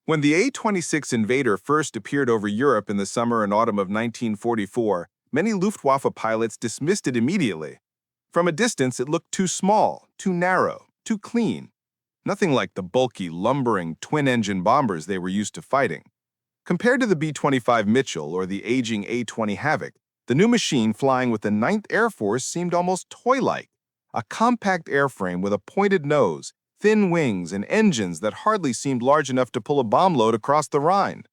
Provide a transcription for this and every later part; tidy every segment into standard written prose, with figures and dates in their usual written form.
When the A-26 Invader first appeared over Europe in the summer and autumn of 1944, many Luftwaffe pilots dismissed it immediately. From a distance, it looked too small, too narrow, too clean. Nothing like the bulky, lumbering, twin-engine bombers they were used to fighting. Compared to the B-25 Mitchell or the aging A-20 Havoc, the new machine flying with the 9th Air Force seemed almost toy-like. A compact airframe with a pointed nose, thin wings, and engines that hardly seemed large enough to pull a bomb load across the Rhine.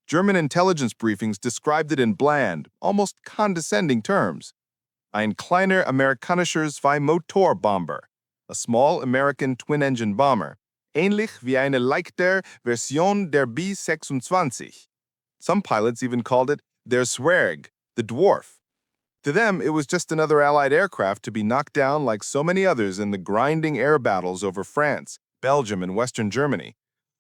German intelligence briefings described it in bland, almost condescending terms. Ein kleiner amerikanischer Zwei-Motor-Bomber, a small American twin-engine bomber, ähnlich wie eine leichte Version der B-26. Some pilots even called it der Zwerg, the dwarf. To them, it was just another Allied aircraft to be knocked down like so many others in the grinding air battles over France, Belgium, and Western Germany.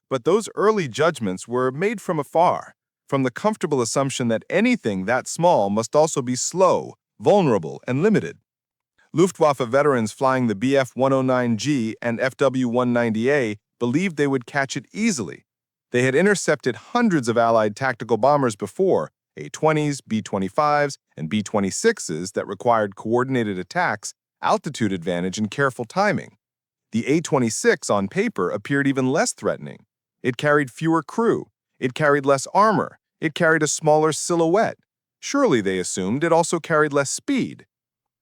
But those early judgments were made from afar, from the comfortable assumption that anything that small must also be slow, vulnerable, and limited. Luftwaffe veterans flying the Bf-109G and FW-190A believed they would catch it easily. They had intercepted hundreds of Allied tactical bombers before, A-20s, B-25s, and B-26s that required coordinated attacks, altitude advantage, and careful timing. The A-26 on paper appeared even less threatening. It carried fewer crew. It carried less armor. It carried a smaller silhouette. Surely, they assumed, it also carried less speed.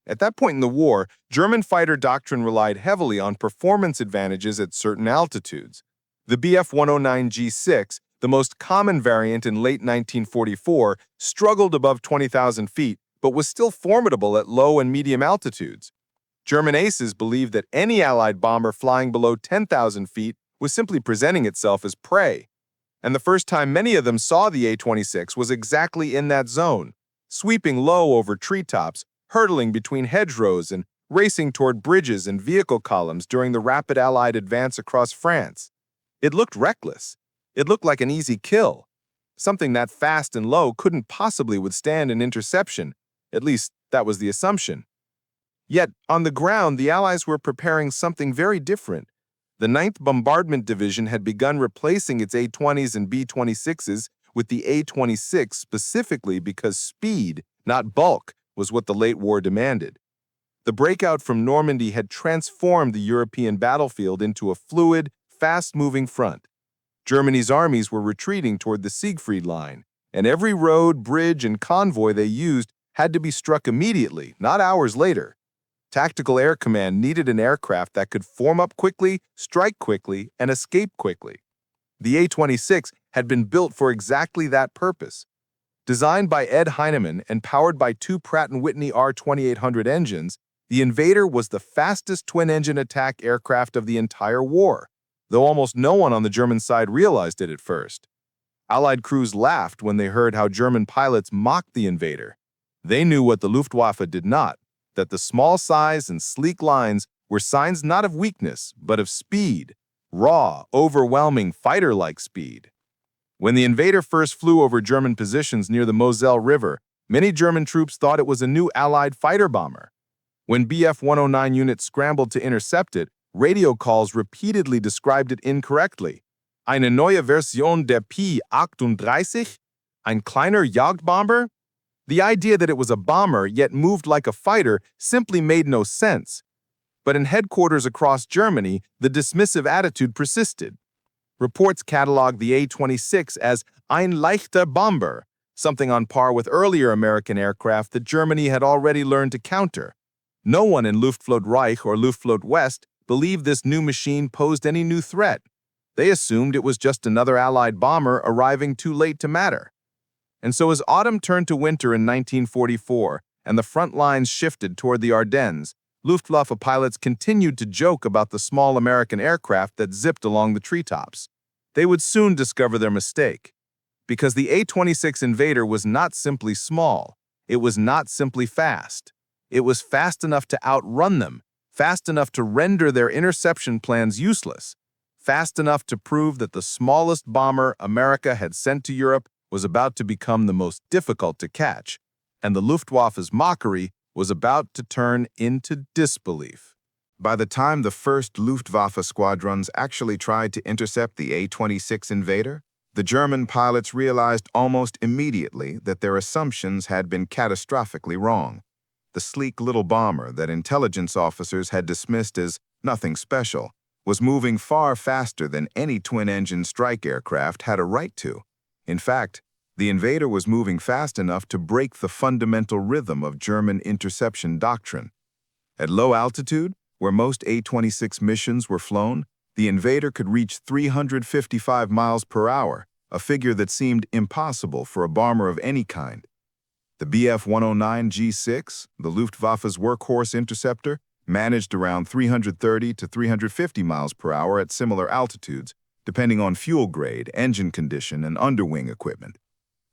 At that point in the war, German fighter doctrine relied heavily on performance advantages at certain altitudes. The Bf-109G6, the most common variant in late 1944, struggled above 20,000 feet, but was still formidable at low and medium altitudes. German aces believed that any Allied bomber flying below 10,000 feet was simply presenting itself as prey. And the first time many of them saw the A-26 was exactly in that zone, sweeping low over treetops, hurtling between hedgerows, and racing toward bridges and vehicle columns during the rapid Allied advance across France. It looked reckless. It looked like an easy kill. Something that fast and low couldn't possibly withstand an interception. At least, that was the assumption. Yet, on the ground, the Allies were preparing something very different. The 9th Bombardment Division had begun replacing its A-20s and B-26s with the A-26 specifically because speed, not bulk, was what the late war demanded. The breakout from Normandy had transformed the European battlefield into a fluid, fast-moving front. Germany's armies were retreating toward the Siegfried Line, and every road, bridge, and convoy they used had to be struck immediately, not hours later. Tactical Air Command needed an aircraft that could form up quickly, strike quickly, and escape quickly. The A-26 had been built for exactly that purpose. Designed by Ed Heinemann and powered by two Pratt & Whitney R-2800 engines, the Invader was the fastest twin-engine attack aircraft of the entire war, though almost no one on the German side realized it at first. Allied crews laughed when they heard how German pilots mocked the Invader. They knew what the Luftwaffe did not, that the small size and sleek lines were signs not of weakness, but of speed, raw, overwhelming, fighter-like speed. When the Invader first flew over German positions near the Moselle River, many German troops thought it was a new Allied fighter bomber. When Bf-109 units scrambled to intercept it, radio calls repeatedly described it incorrectly. Eine neue Version der P-38? Ein kleiner Jagdbomber? The idea that it was a bomber yet moved like a fighter simply made no sense. But in headquarters across Germany, the dismissive attitude persisted. Reports cataloged the A-26 as ein leichter Bomber, something on par with earlier American aircraft that Germany had already learned to counter. No one in Luftflotte Reich or Luftflotte West believed this new machine posed any new threat. They assumed it was just another Allied bomber arriving too late to matter. And so as autumn turned to winter in 1944 and the front lines shifted toward the Ardennes, Luftwaffe pilots continued to joke about the small American aircraft that zipped along the treetops. They would soon discover their mistake. Because the A-26 Invader was not simply small. It was not simply fast. It was fast enough to outrun them, fast enough to render their interception plans useless, fast enough to prove that the smallest bomber America had sent to Europe was about to become the most difficult to catch, and the Luftwaffe's mockery was about to turn into disbelief. By the time the first Luftwaffe squadrons actually tried to intercept the A-26 Invader, The German pilots realized almost immediately that their assumptions had been catastrophically wrong. The sleek little bomber that intelligence officers had dismissed as nothing special was moving far faster than any twin-engine strike aircraft had a right to. In fact, the Invader was moving fast enough to break the fundamental rhythm of German interception doctrine. At low altitude, where most A-26 missions were flown, the Invader could reach 355 miles per hour, a figure that seemed impossible for a bomber of any kind. The Bf-109 G6, the Luftwaffe's workhorse interceptor, managed around 330 to 350 miles per hour at similar altitudes, depending on fuel grade, engine condition, and underwing equipment.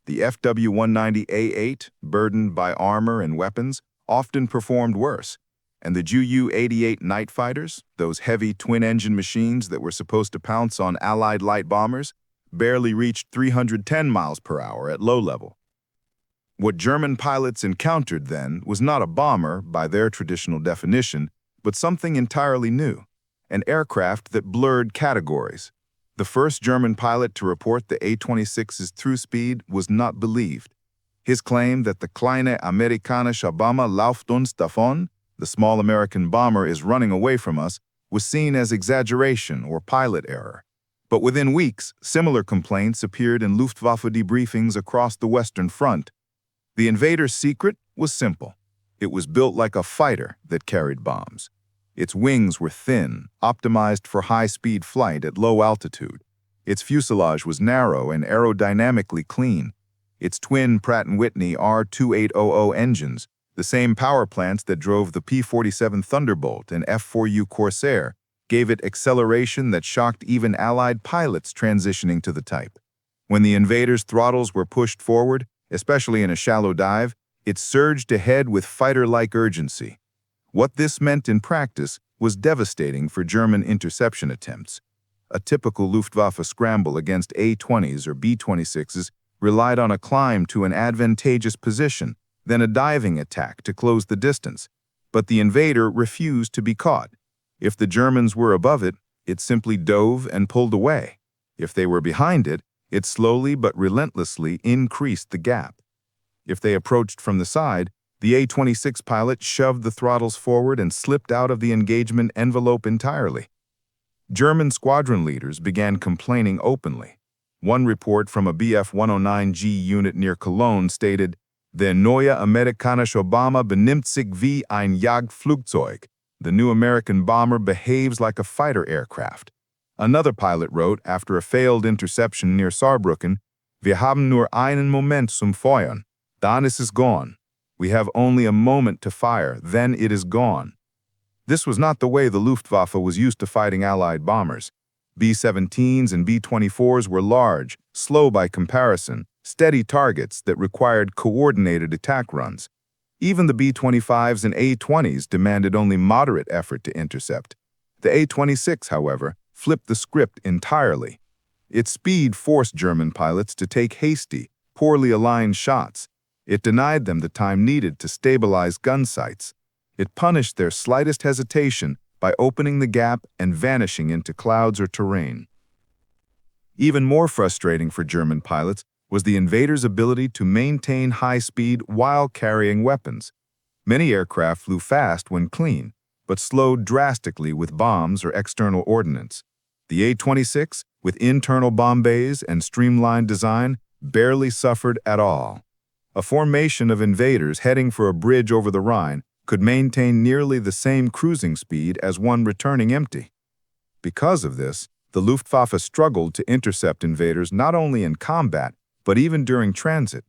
The FW-190A8, burdened by armor and weapons, often performed worse, and the Ju-88 night fighters, those heavy twin-engine machines that were supposed to pounce on Allied light bombers, barely reached 310 miles per hour at low level. What German pilots encountered then was not a bomber by their traditional definition, but something entirely new, an aircraft that blurred categories. The first German pilot to report the A-26's true speed was not believed. His claim that the kleine amerikanische Bomber läuft uns davon, the small American bomber is running away from us, was seen as exaggeration or pilot error. But within weeks, similar complaints appeared in Luftwaffe debriefings across the Western Front. The Invader's secret was simple. It was built like a fighter that carried bombs. Its wings were thin, optimized for high-speed flight at low altitude. Its fuselage was narrow and aerodynamically clean. Its twin Pratt & Whitney R2800 engines, the same power plants that drove the P-47 Thunderbolt and F-4U Corsair, gave it acceleration that shocked even Allied pilots transitioning to the type. When the Invader's throttles were pushed forward, especially in a shallow dive, it surged ahead with fighter-like urgency. What this meant in practice was devastating for German interception attempts. A typical Luftwaffe scramble against A-20s or B-26s relied on a climb to an advantageous position, then a diving attack to close the distance. But the Invader refused to be caught. If the Germans were above it, it simply dove and pulled away. If they were behind it, it slowly but relentlessly increased the gap. If they approached from the side, the A-26 pilot shoved the throttles forward and slipped out of the engagement envelope entirely. German squadron leaders began complaining openly. One report from a Bf-109G unit near Cologne stated, "Der neue amerikanische Bomber benimmt sich wie ein Jagdflugzeug." The new American bomber behaves like a fighter aircraft. Another pilot wrote after a failed interception near Saarbrücken, "Wir haben nur einen Moment zum Feuern. Dann ist es gone. We have only a moment to fire, then it is gone." This was not the way the Luftwaffe was used to fighting Allied bombers. B-17s and B-24s were large, slow by comparison, steady targets that required coordinated attack runs. Even the B-25s and A-20s demanded only moderate effort to intercept. The A-26, however, flipped the script entirely. Its speed forced German pilots to take hasty, poorly aligned shots. It denied them the time needed to stabilize gun sights. It punished their slightest hesitation by opening the gap and vanishing into clouds or terrain. Even more frustrating for German pilots was the Invader's ability to maintain high speed while carrying weapons. Many aircraft flew fast when clean, but slowed drastically with bombs or external ordnance. The A-26, with internal bomb bays and streamlined design, barely suffered at all. A formation of Invaders heading for a bridge over the Rhine could maintain nearly the same cruising speed as one returning empty. Because of this, the Luftwaffe struggled to intercept Invaders not only in combat, but even during transit.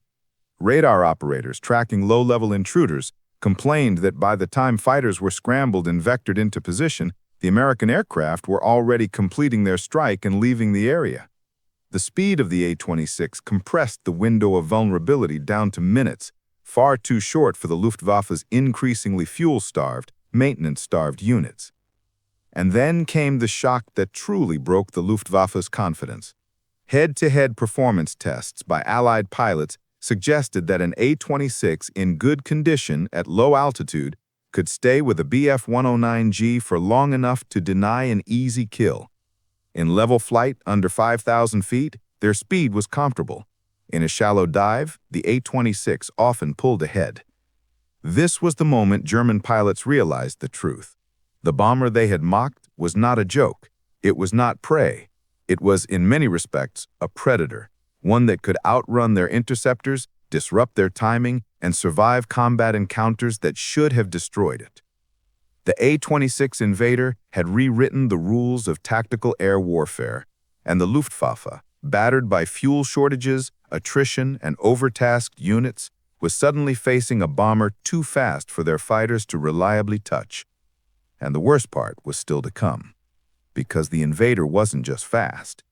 Radar operators tracking low-level intruders complained that by the time fighters were scrambled and vectored into position, the American aircraft were already completing their strike and leaving the area. The speed of the A-26 compressed the window of vulnerability down to minutes, far too short for the Luftwaffe's increasingly fuel-starved, maintenance-starved units. And then came the shock that truly broke the Luftwaffe's confidence. Head-to-head performance tests by Allied pilots suggested that an A-26 in good condition at low altitude could stay with a Bf-109G for long enough to deny an easy kill. In level flight under 5,000 feet, Their speed was comparable. In a shallow dive, the A-26 often pulled ahead. This was the moment German pilots realized the truth. The bomber they had mocked was not a joke. It was not prey. It was, in many respects, a predator, one that could outrun their interceptors, disrupt their timing, and survive combat encounters that should have destroyed it. The A-26 Invader had rewritten the rules of tactical air warfare, and the Luftwaffe, battered by fuel shortages, attrition, and overtasked units, was suddenly facing a bomber too fast for their fighters to reliably touch. And the worst part was still to come, because the Invader wasn't just fast.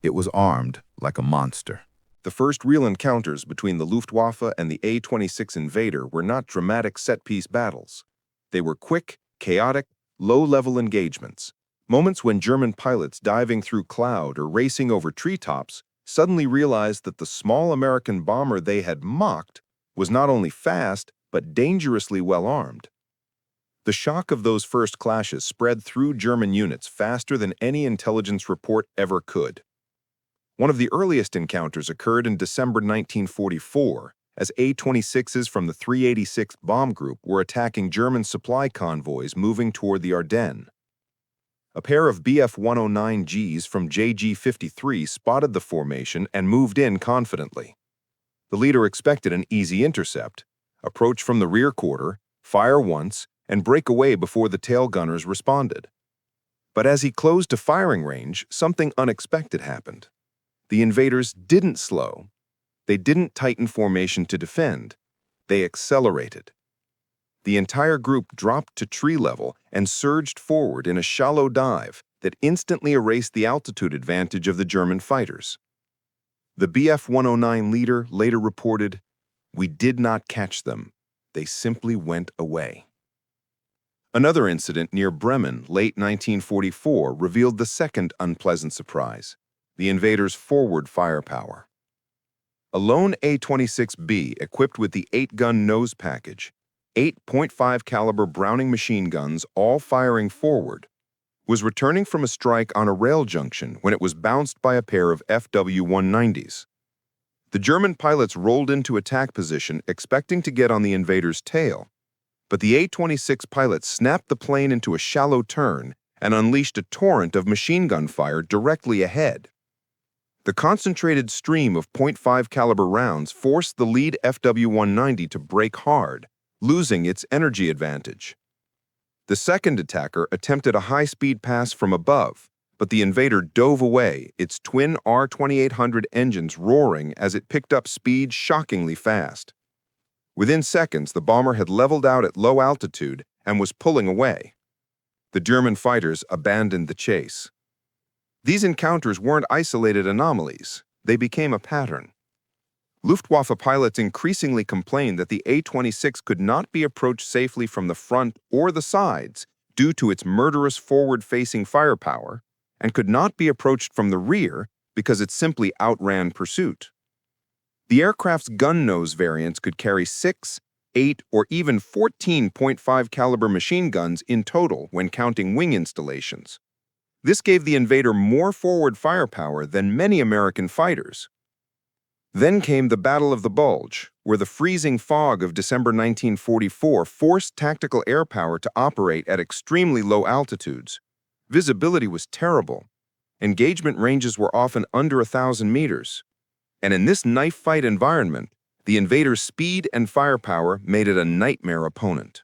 It was armed like a monster. The first real encounters between the Luftwaffe and the A-26 Invader were not dramatic set-piece battles. They were quick, chaotic, low-level engagements. Moments when German pilots diving through cloud or racing over treetops suddenly realized that the small American bomber they had mocked was not only fast, but dangerously well-armed. The shock of those first clashes spread through German units faster than any intelligence report ever could. One of the earliest encounters occurred in December 1944, as A-26s from the 386th Bomb Group were attacking German supply convoys moving toward the Ardennes. A pair of Bf-109Gs from JG-53 spotted the formation and moved in confidently. The leader expected an easy intercept, approach from the rear quarter, fire once, and break away before the tail gunners responded. But as he closed to firing range, something unexpected happened. The invaders didn't slow. They didn't tighten formation to defend. They accelerated. The entire group dropped to tree level and surged forward in a shallow dive that instantly erased the altitude advantage of the German fighters. The Bf-109 leader later reported, "We did not catch them. They simply went away." Another incident near Bremen, late 1944, revealed the second unpleasant surprise: the invaders' forward firepower. A lone A-26B equipped with the 8-gun nose package, 8.5 caliber Browning machine guns all firing forward, was returning from a strike on a rail junction when it was bounced by a pair of FW-190s. The German pilots rolled into attack position expecting to get on the invader's tail, but the A-26 pilot snapped the plane into a shallow turn and unleashed a torrent of machine gun fire directly ahead. The concentrated stream of .5 caliber rounds forced the lead FW-190 to brake hard, losing its energy advantage. The second attacker attempted a high-speed pass from above, but the Invader dove away, its twin R-2800 engines roaring as it picked up speed shockingly fast. Within seconds, the bomber had leveled out at low altitude and was pulling away. The German fighters abandoned the chase. These encounters weren't isolated anomalies. They became a pattern. Luftwaffe pilots increasingly complained that the A-26 could not be approached safely from the front or the sides due to its murderous forward-facing firepower, and could not be approached from the rear because it simply outran pursuit. The aircraft's gun nose variants could carry 6, 8, or even 14.5 caliber machine guns in total when counting wing installations. This gave the Invader more forward firepower than many American fighters. Then came the Battle of the Bulge, where the freezing fog of December 1944 forced tactical air power to operate at extremely low altitudes. Visibility was terrible. Engagement ranges were often under 1,000 meters. And in this knife-fight environment, the Invader's speed and firepower made it a nightmare opponent.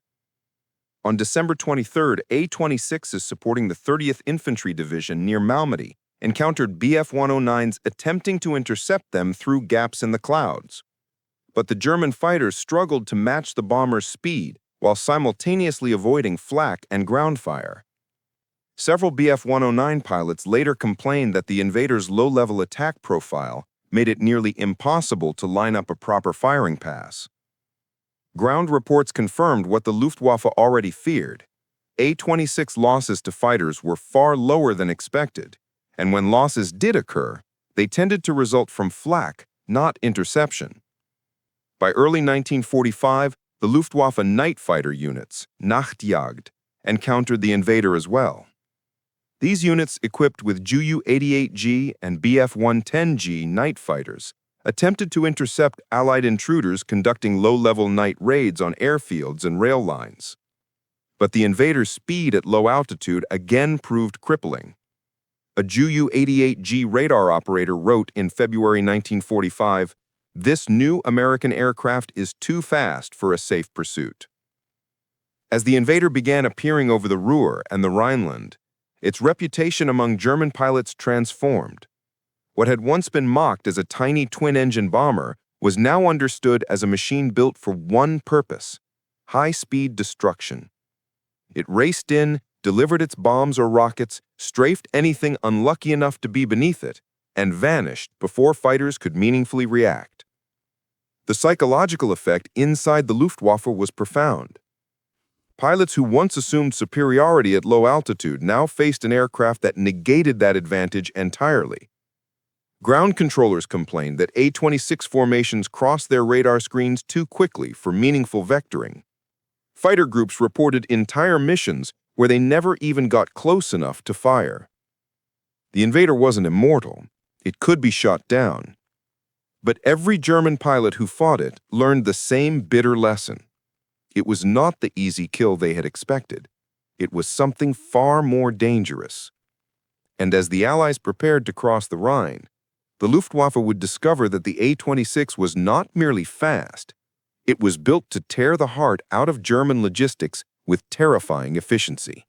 On December 23rd, A-26s supporting the 30th Infantry Division near Malmedy encountered Bf-109s attempting to intercept them through gaps in the clouds. But the German fighters struggled to match the bomber's speed while simultaneously avoiding flak and ground fire. Several Bf-109 pilots later complained that the Invader's low-level attack profile made it nearly impossible to line up a proper firing pass. Ground reports confirmed what the Luftwaffe already feared. A-26 losses to fighters were far lower than expected, and when losses did occur, they tended to result from flak, not interception. By early 1945, the Luftwaffe night fighter units, Nachtjagd, encountered the Invader as well. These units, equipped with Ju-88G and Bf-110G night fighters, attempted to intercept Allied intruders conducting low-level night raids on airfields and rail lines. But the Invader's speed at low altitude again proved crippling. A Ju-88G radar operator wrote in February 1945, "This new American aircraft is too fast for a safe pursuit." As the Invader began appearing over the Ruhr and the Rhineland, its reputation among German pilots transformed. What had once been mocked as a tiny twin-engine bomber was now understood as a machine built for one purpose: high-speed destruction. It raced in, delivered its bombs or rockets, strafed anything unlucky enough to be beneath it, and vanished before fighters could meaningfully react. The psychological effect inside the Luftwaffe was profound. Pilots who once assumed superiority at low altitude now faced an aircraft that negated that advantage entirely. Ground controllers complained that A-26 formations crossed their radar screens too quickly for meaningful vectoring. Fighter groups reported entire missions where they never even got close enough to fire. The Invader wasn't immortal. It could be shot down. But every German pilot who fought it learned the same bitter lesson. It was not the easy kill they had expected. It was something far more dangerous. And as the Allies prepared to cross the Rhine, the Luftwaffe would discover that the A-26 was not merely fast. It was built to tear the heart out of German logistics with terrifying efficiency.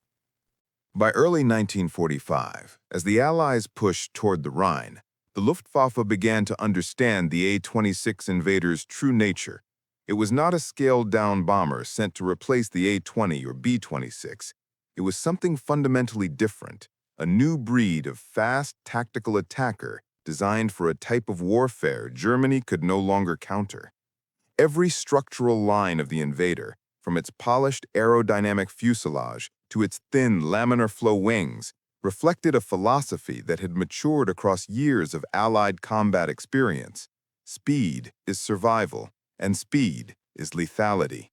By early 1945, as the Allies pushed toward the Rhine, the Luftwaffe began to understand the A-26 Invader's true nature. It was not a scaled-down bomber sent to replace the A-20 or B-26. It was something fundamentally different, a new breed of fast, tactical attacker designed for a type of warfare Germany could no longer counter. Every structural line of the Invader, from its polished aerodynamic fuselage to its thin laminar flow wings, reflected a philosophy that had matured across years of Allied combat experience. Speed is survival, and speed is lethality.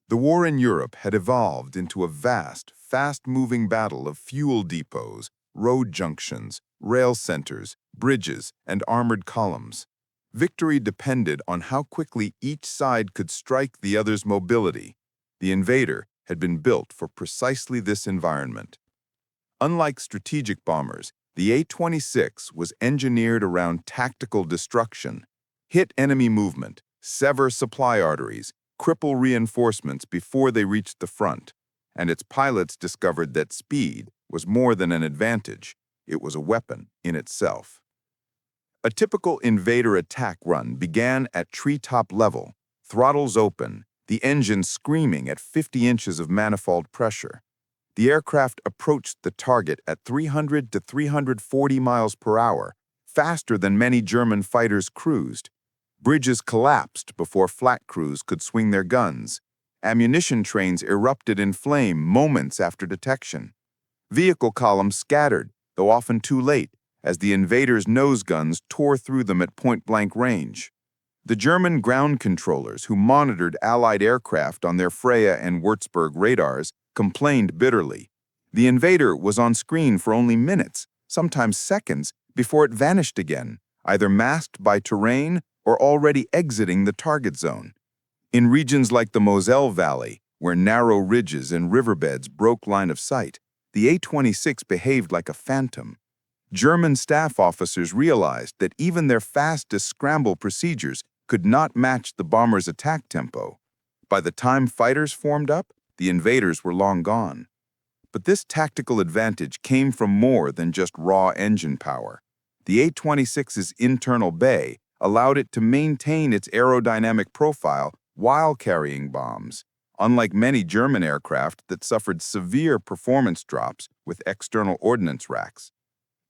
The war in Europe had evolved into a vast, fast-moving battle of fuel depots, road junctions, rail centers, bridges, and armored columns. Victory depended on how quickly each side could strike the other's mobility. The Invader had been built for precisely this environment. Unlike strategic bombers, the A-26 was engineered around tactical destruction. Hit enemy movement, sever supply arteries, cripple reinforcements before they reached the front. And its pilots discovered that speed was more than an advantage. It was a weapon in itself. A typical Invader attack run began at treetop level, throttles open, the engine screaming at 50 inches of manifold pressure. The aircraft approached the target at 300 to 340 miles per hour, faster than many German fighters cruised. Bridges collapsed before flat crews could swing their guns. Ammunition trains erupted in flame moments after detection. Vehicle columns scattered, though often too late, as the Invader's nose guns tore through them at point-blank range. The German ground controllers who monitored Allied aircraft on their Freya and Würzburg radars complained bitterly. The Invader was on screen for only minutes, sometimes seconds, before it vanished again, either masked by terrain or already exiting the target zone. In regions like the Moselle Valley, where narrow ridges and riverbeds broke line of sight, the A-26 behaved like a phantom. German staff officers realized that even their fastest scramble procedures could not match the bomber's attack tempo. By the time fighters formed up, the Invaders were long gone. But this tactical advantage came from more than just raw engine power. The A-26's internal bay allowed it to maintain its aerodynamic profile while carrying bombs, unlike many German aircraft that suffered severe performance drops with external ordnance racks.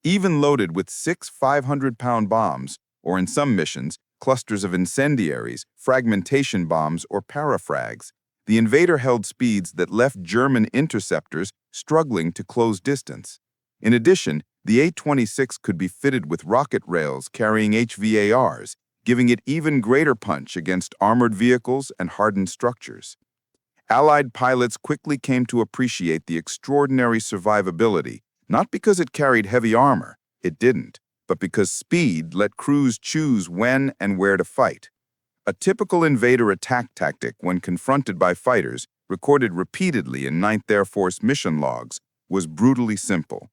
Even loaded with 6 500-pound bombs, or in some missions, clusters of incendiaries, fragmentation bombs, or parafrags, the Invader held speeds that left German interceptors struggling to close distance. In addition, the A-26 could be fitted with rocket rails carrying HVARs, giving it even greater punch against armored vehicles and hardened structures. Allied pilots quickly came to appreciate the extraordinary survivability, Not because it carried heavy armor, it didn't, but because speed let crews choose when and where to fight. A typical invader attack tactic when confronted by fighters, recorded repeatedly in 9th Air Force mission logs, was brutally simple.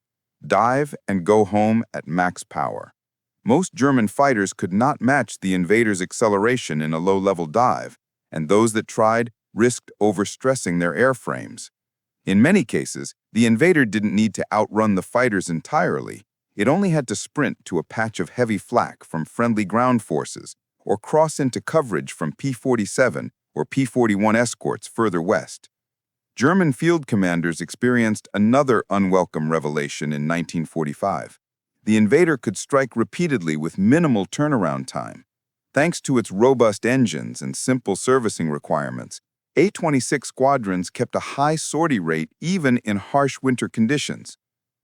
Dive and go home at max power. Most German fighters could not match the invader's acceleration in a low-level dive, and those that tried risked overstressing their airframes. In many cases, the invader didn't need to outrun the fighters entirely. It only had to sprint to a patch of heavy flak from friendly ground forces, or cross into coverage from P-47 or P-41 escorts further west. German field commanders experienced another unwelcome revelation in 1945. The invader could strike repeatedly with minimal turnaround time. Thanks to its robust engines and simple servicing requirements, A-26 squadrons kept a high sortie rate even in harsh winter conditions.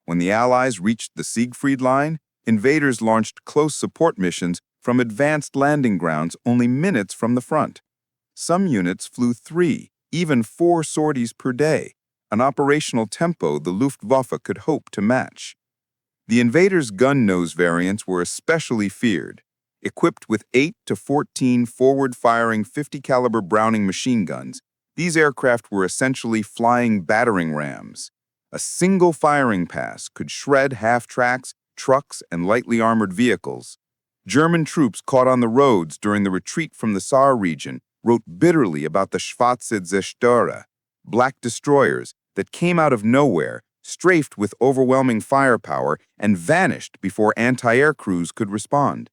When the Allies reached the Siegfried Line, invaders launched close support missions from advanced landing grounds only minutes from the front. Some units flew 3, even 4 sorties per day, an operational tempo the Luftwaffe could hope to match. The invaders' gun nose variants were especially feared. Equipped with 8 to 14 forward-firing 50-caliber Browning machine guns, these aircraft were essentially flying battering rams. A single firing pass could shred half-tracks, trucks, and lightly armored vehicles. German troops caught on the roads during the retreat from the Saar region wrote bitterly about the Schwarze Zerstörer, black destroyers that came out of nowhere, strafed with overwhelming firepower, and vanished before anti-air crews could respond.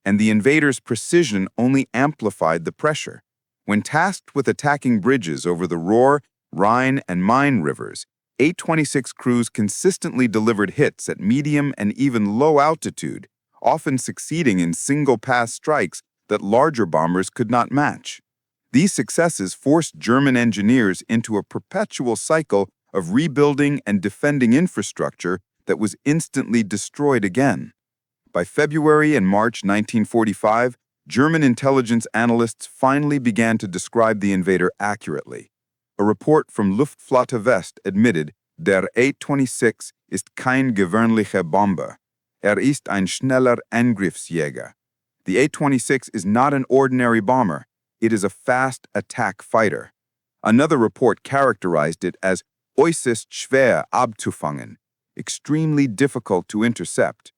And the invaders' precision only amplified the pressure. When tasked with attacking bridges over the Ruhr, Rhine, and Main rivers, A-26 crews consistently delivered hits at medium and even low altitude, often succeeding in single-pass strikes that larger bombers could not match. These successes forced German engineers into a perpetual cycle of rebuilding and defending infrastructure that was instantly destroyed again. By February and March 1945, German intelligence analysts finally began to describe the invader accurately. A report from Luftflotte West admitted, Der A-26 ist kein gewöhnlicher Bomber. Ist ein schneller Angriffsjäger. The A-26 is not an ordinary bomber. It is a fast attack fighter. Another report characterized it as äußerst schwer abzufangen, extremely difficult to intercept.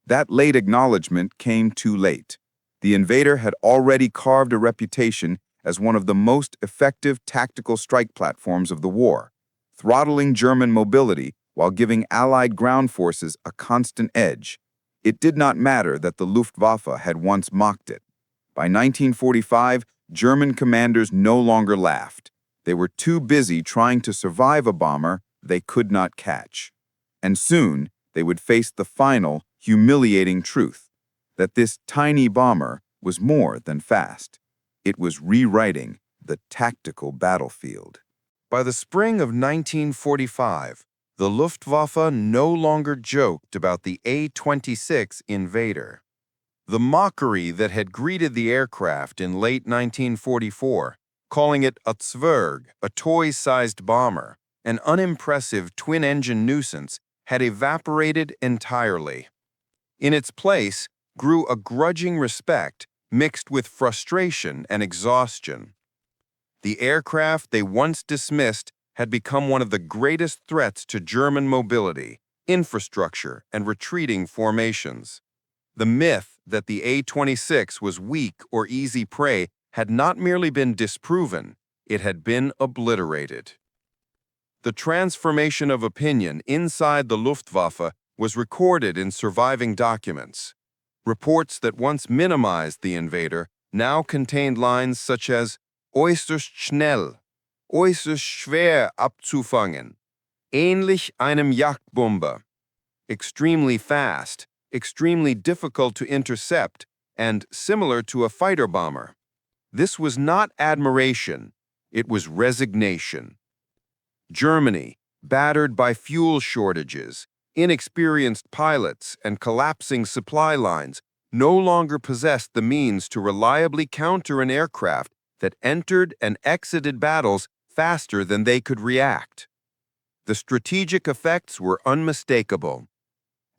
That late acknowledgement came too late. The invader had already carved a reputation as one of the most effective tactical strike platforms of the war, throttling German mobility while giving Allied ground forces a constant edge. It did not matter that the Luftwaffe had once mocked it. By 1945, German commanders no longer laughed. They were too busy trying to survive a bomber they could not catch. And soon, they would face the final, humiliating truth, that this tiny bomber was more than fast. It was rewriting the tactical battlefield. By the spring of 1945, the Luftwaffe no longer joked about the A-26 Invader. The mockery that had greeted the aircraft in late 1944, calling it a Zwerg, a toy-sized bomber, an unimpressive twin-engine nuisance, had evaporated entirely. In its place grew a grudging respect mixed with frustration and exhaustion. The aircraft they once dismissed had become one of the greatest threats to German mobility, infrastructure, and retreating formations. The myth that the A-26 was weak or easy prey had not merely been disproven, it had been obliterated. The transformation of opinion inside the Luftwaffe was recorded in surviving documents. Reports that once minimized the invader now contained lines such as äußerst schnell, äußerst schwer abzufangen, ähnlich einem Jagdbomber, extremely fast, extremely difficult to intercept, and similar to a fighter bomber. This was not admiration, it was resignation. Germany, battered by fuel shortages, inexperienced pilots, and collapsing supply lines, no longer possessed the means to reliably counter an aircraft that entered and exited battles faster than they could react. The strategic effects were unmistakable.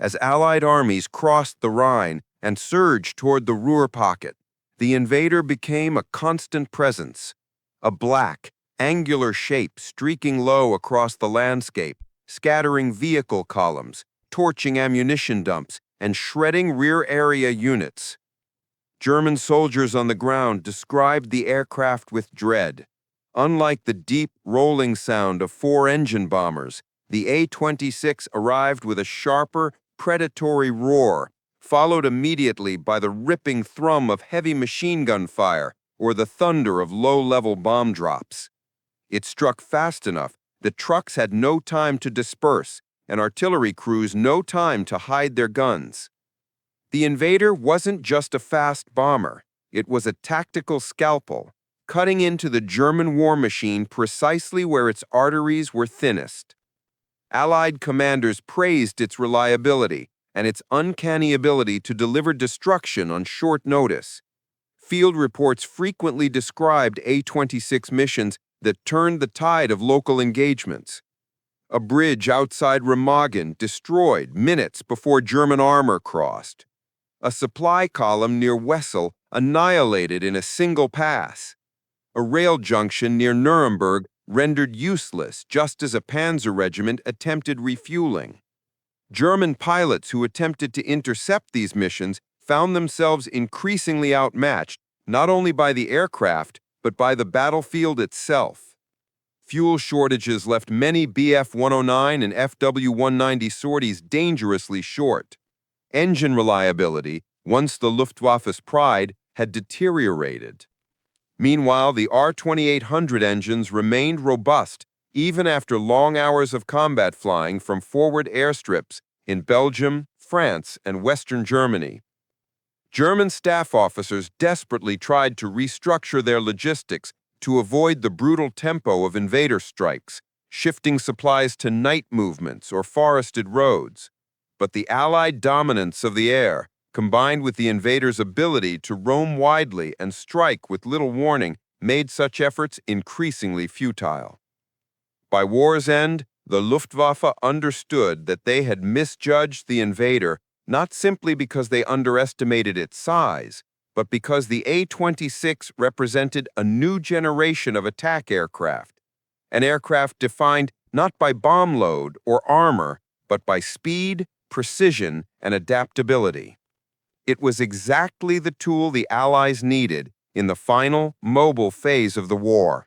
As Allied armies crossed the Rhine and surged toward the Ruhr pocket, the Invader became a constant presence, a black, angular shape streaking low across the landscape, scattering vehicle columns, torching ammunition dumps, and shredding rear area units. German soldiers on the ground described the aircraft with dread. Unlike the deep, rolling sound of four-engine bombers, the A-26 arrived with a sharper, predatory roar, followed immediately by the ripping thrum of heavy machine gun fire or the thunder of low-level bomb drops. It struck fast enough that trucks had no time to disperse and artillery crews no time to hide their guns. The Invader wasn't just a fast bomber, it was a tactical scalpel, cutting into the German war machine precisely where its arteries were thinnest. Allied commanders praised its reliability and its uncanny ability to deliver destruction on short notice. Field reports frequently described A-26 missions that turned the tide of local engagements. A bridge outside Remagen destroyed minutes before German armor crossed. A supply column near Wessel annihilated in a single pass. A rail junction near Nuremberg rendered useless just as a panzer regiment attempted refueling. German pilots who attempted to intercept these missions found themselves increasingly outmatched, not only by the aircraft, but by the battlefield itself. Fuel shortages left many Bf-109 and Fw-190 sorties dangerously short. Engine reliability, once the Luftwaffe's pride, had deteriorated. Meanwhile, the R-2800 engines remained robust even after long hours of combat flying from forward airstrips in Belgium, France, and Western Germany. German staff officers desperately tried to restructure their logistics to avoid the brutal tempo of Invader strikes, shifting supplies to night movements or forested roads. But the Allied dominance of the air, combined with the Invader's ability to roam widely and strike with little warning, made such efforts increasingly futile. By war's end, the Luftwaffe understood that they had misjudged the Invader not simply because they underestimated its size, but because the A-26 represented a new generation of attack aircraft, an aircraft defined not by bomb load or armor, but by speed, precision, and adaptability. It was exactly the tool the Allies needed in the final, mobile phase of the war.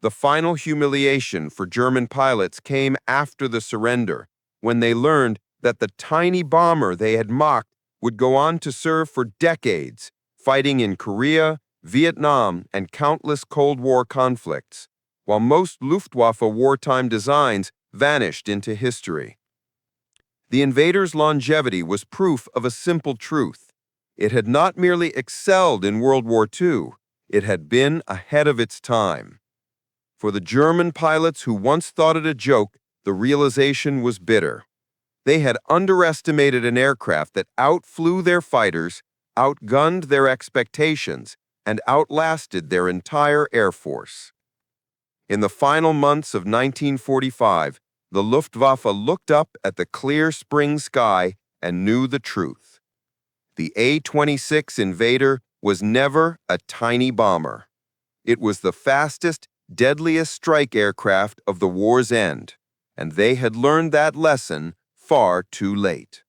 The final humiliation for German pilots came after the surrender, when they learned that the tiny bomber they had mocked would go on to serve for decades, fighting in Korea, Vietnam, and countless Cold War conflicts, while most Luftwaffe wartime designs vanished into history. The Invader's longevity was proof of a simple truth. It had not merely excelled in World War II, it had been ahead of its time. For the German pilots who once thought it a joke, the realization was bitter. They had underestimated an aircraft that outflew their fighters, outgunned their expectations, and outlasted their entire air force. In the final months of 1945, the Luftwaffe looked up at the clear spring sky and knew the truth. The A-26 Invader was never a tiny bomber. It was the fastest, deadliest strike aircraft of the war's end, and they had learned that lesson far too late.